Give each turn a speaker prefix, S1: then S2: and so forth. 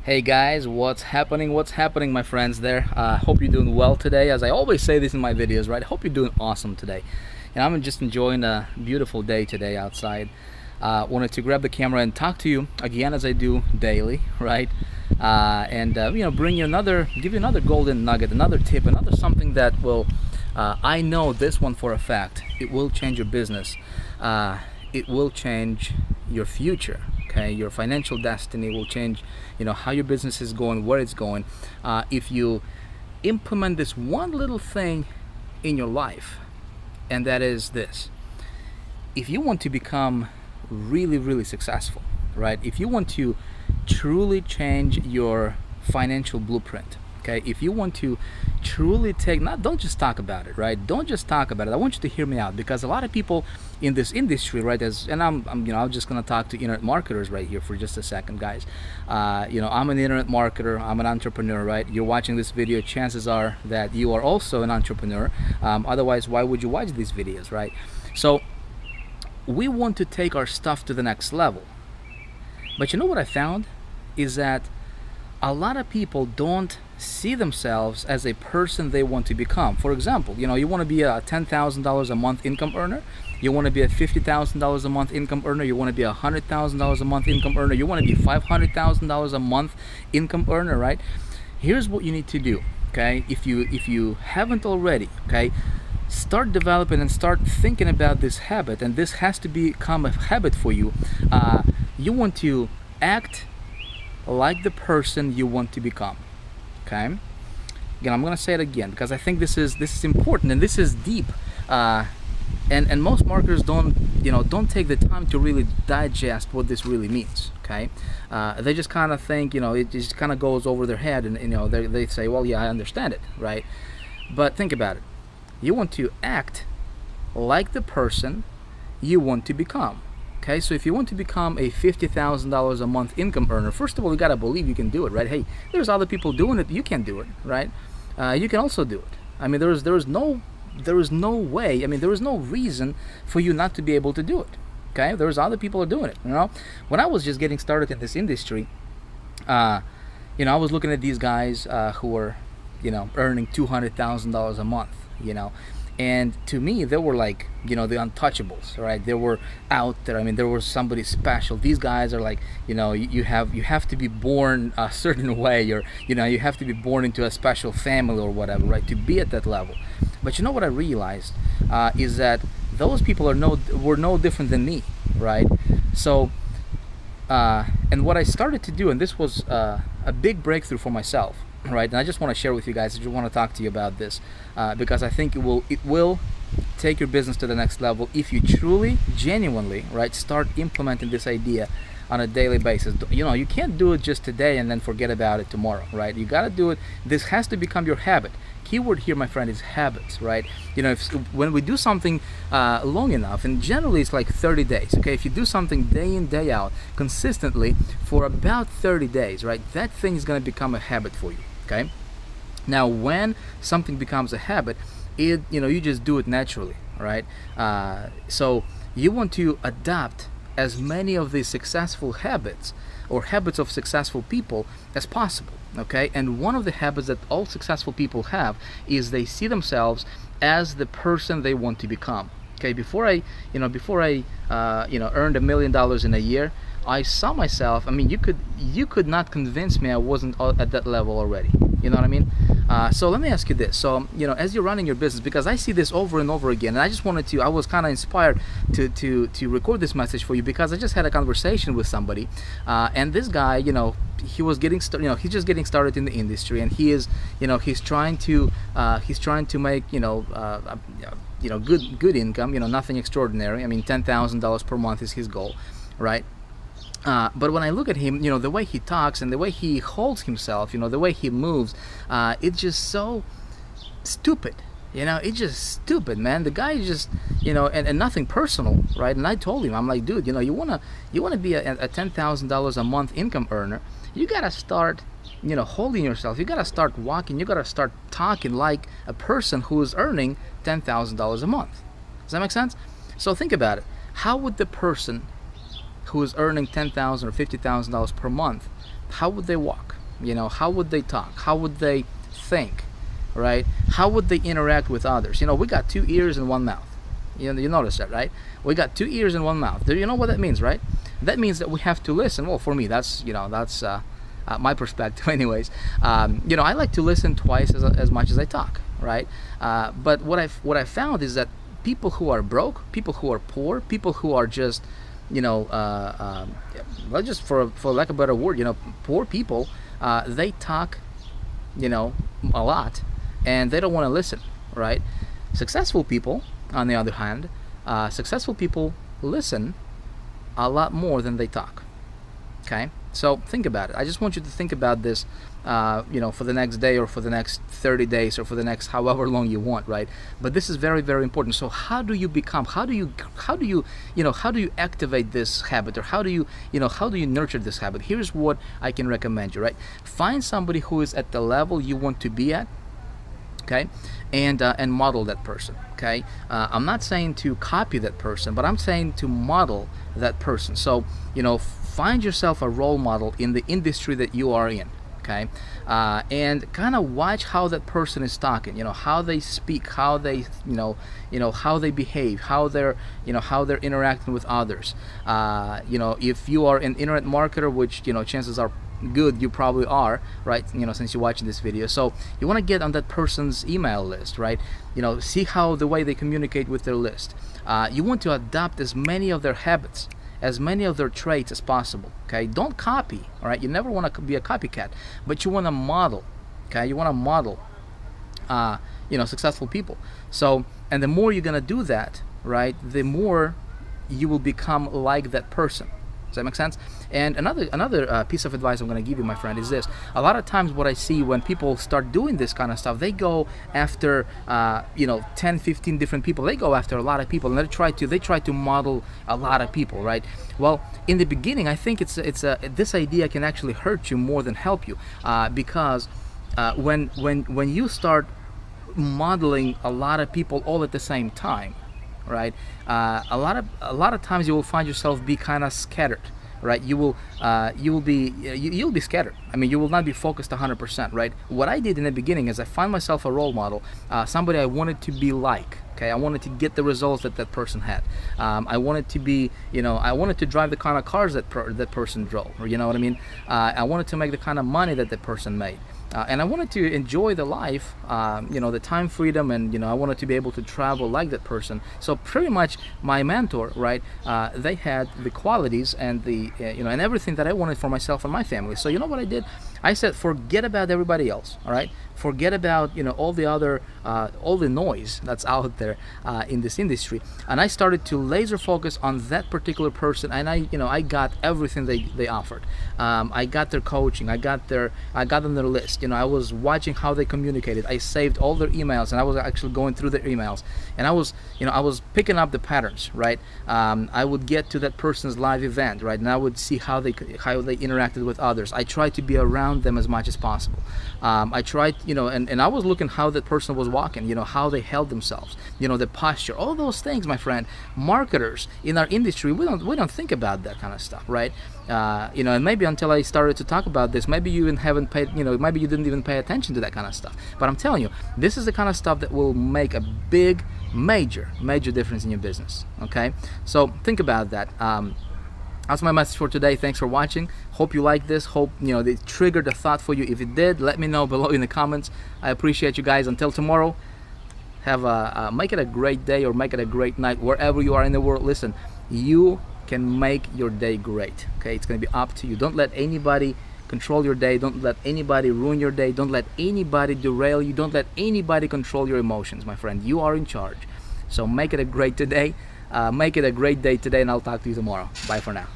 S1: Hey guys, what's happening? What's happening, my friends there? Hope you're doing well today. As I always say this in my videos, right? Hope you're doing awesome today. And I'm just enjoying a beautiful day today outside. Wanted to grab the camera and talk to you again as I do daily, right? Bring you give you another golden nugget, another tip, another something that will, I know this one for a fact, it will change your business. It will change your future. Okay, your financial destiny will change, how your business is going, where it's going, if you implement this one little thing in your life. And that is this: if you want to become really successful, right? If you want to truly change your financial blueprint, okay, if you want to truly don't just talk about it, right? Don't just talk about it. I want you to hear me out, because a lot of people in this industry, right, I'm just gonna talk to internet marketers right here for just a second, guys. I'm an internet marketer, I'm an entrepreneur, right? You're watching this video, chances are that you are also an entrepreneur. Otherwise, why would you watch these videos, right? So we want to take our stuff to the next level. But you know what I found is that a lot of people don't see themselves as a person they want to become. For example, you want to be a $10,000 a month income earner, you want to be a $50,000 a month income earner, you want to be a $100,000 a month income earner, you want to be $500,000 a month income earner, right? Here's what you need to do, okay? If you haven't already, okay, start developing and start thinking about this habit, and this has to become a habit for you. You want to act like the person you want to become. Okay, again, I'm gonna say it again because I think this is important and this is deep, and most marketers don't take the time to really digest what this really means. Okay, they just kind of think, it just kind of goes over their head, and they say, well, yeah, I understand it, right? But think about it. You want to act like the person you want to become. Okay, so if you want to become a $50,000 a month income earner, first of all, you gotta believe you can do it, right? Hey, there's other people doing it. You can do it, right? You can also do it. I mean, there is no way. I mean, there is no reason for you not to be able to do it. Okay, there's other people are doing it. When I was just getting started in this industry, I was looking at these guys who were, earning $200,000 a month. And to me, they were like, the untouchables, right? They were out there. I mean, there was somebody special. These guys are like, you have to be born a certain way, or you have to be born into a special family or whatever, right, to be at that level. But you know what I realized is that those people were no different than me, right? So, and what I started to do, and this was a big breakthrough for myself, right? And I just want to share with you guys. I just want to talk to you about this because I think it will take your business to the next level if you truly, genuinely, right, start implementing this idea on a daily basis. You can't do it just today and then forget about it tomorrow, right? You got to do it. This has to become your habit. Keyword here, my friend, is habits, right? When we do something long enough, and generally it's like 30 days, okay? If you do something day in, day out, consistently for about 30 days, right, that thing is going to become a habit for you, okay? Now, when something becomes a habit, you just do it naturally, right? So you want to adopt as many of these successful habits or habits of successful people as possible, okay? And one of the habits that all successful people have is they see themselves as the person they want to become. Okay, before I earned $1 million in a year, I saw myself. I mean, you could not convince me I wasn't at that level already. You know what I mean? So let me ask you this. So, as you're running your business, because I see this over and over again, and I was kind of inspired to record this message for you, because I just had a conversation with somebody, and this guy, he was getting started. He's just getting started in the industry, and he is, he's trying to make, good income, nothing extraordinary. I mean, $10,000 per month is his goal, right? But when I look at him, the way he talks and the way he holds himself, the way he moves, it's just so stupid. It's just stupid, man. The guy is just, and nothing personal, right? And I told him, I'm like, dude, you wanna be a $10,000 a month income earner, you gotta start, holding yourself. You gotta start walking. You gotta start talking like a person who is earning $10,000 a month. Does that make sense? So think about it. How would the person who is earning $10,000 or $50,000 per month, how would they walk? You know, how would they talk? How would they think? Right? How would they interact with others? You know, we got 2 ears and 1 mouth. You notice that, right? We got 2 ears and 1 mouth. Do you know what that means, right? That means that we have to listen. Well, for me, that's, you know, that's my perspective anyways. You know, I like to listen twice as much as I talk, right? But what I found is that people who are broke, people who are poor, people who are just, you know, well, just for lack of a better word, you know, poor people, they talk, you know, a lot, and they don't want to listen, right? Successful people, on the other hand, successful people listen a lot more than they talk. Okay, so think about it. I just want you to think about this, you know, for the next day or for the next 30 days or for the next however long you want, right? But this is very, very important. So how do you become, how do you activate this habit, or how do you nurture this habit? Here's what I can recommend you, right? Find somebody who is at the level you want to be at, okay, and model that person. Okay, I'm not saying to copy that person, but I'm saying to model that person. So, you know, find yourself a role model in the industry that you are in. Okay, and kind of watch how that person is talking. You know, how they speak, how they, how they behave, how they're interacting with others. You know, if you are an internet marketer, which, you know, chances are good you probably are, right? You know, since you're watching this video, so you want to get on that person's email list, right? You know, see how the way they communicate with their list. You want to adopt as many of their habits, as many of their traits as possible. Okay, don't copy. All right, you never want to be a copycat, but you want to model. Okay, you want to model you know, successful people. So, and the more you're gonna do that, right, the more you will become like that person. Does that make sense? And another piece of advice I'm going to give you, my friend, is this. A lot of times what I see when people start doing this kind of stuff, they go after, you know, 10, 15 different people. They go after a lot of people, and they try to model a lot of people, right? Well, in the beginning, I think this idea can actually hurt you more than help you, because when you start modeling a lot of people all at the same time, right, a lot of times you will find yourself be kind of scattered, right? You'll be scattered. I mean, you will not be focused 100%, right? What I did in the beginning is I found myself a role model, somebody I wanted to be like. Okay, I wanted to get the results that person had. I wanted to be, you know, I wanted to drive the kind of cars that person drove, or, you know what I mean? I wanted to make the kind of money that person made. And I wanted to enjoy the life, you know, the time freedom, and, you know, I wanted to be able to travel like that person. So pretty much my mentor, right, they had the qualities and the, you know, and everything that I wanted for myself and my family. So you know what I did? I said, forget about everybody else, all right? Forget about, you know, all the other, all the noise that's out there in this industry. And I started to laser focus on that particular person, and I got everything they offered. I got their coaching, I got on their list. You know, I was watching how they communicated. I saved all their emails, and I was actually going through their emails, and I was picking up the patterns, right? I would get to that person's live event, right, and I would see how they interacted with others. I tried to be around them as much as possible. I tried, you know, and I was looking how that person was walking, you know, how they held themselves, you know, the posture, all those things, my friend. Marketers in our industry, we don't think about that kind of stuff, right? You know, and maybe until I started to talk about this, maybe you even haven't paid, you know, maybe you didn't even pay attention to that kind of stuff. But I'm telling you, this is the kind of stuff that will make a big, major difference in your business. Okay, so think about that. That's my message for today. Thanks for watching. Hope you like this. Hope, you know, it triggered a thought for you. If it did, let me know below in the comments. I appreciate you guys. Until tomorrow, have make it a great day, or make it a great night wherever you are in the world. Listen, you can make your day great. Okay, it's going to be up to you. Don't let anybody control your day. Don't let anybody ruin your day. Don't let anybody derail you. Don't let anybody control your emotions, my friend. You are in charge. So make it a great today. Make it a great day today, and I'll talk to you tomorrow. Bye for now.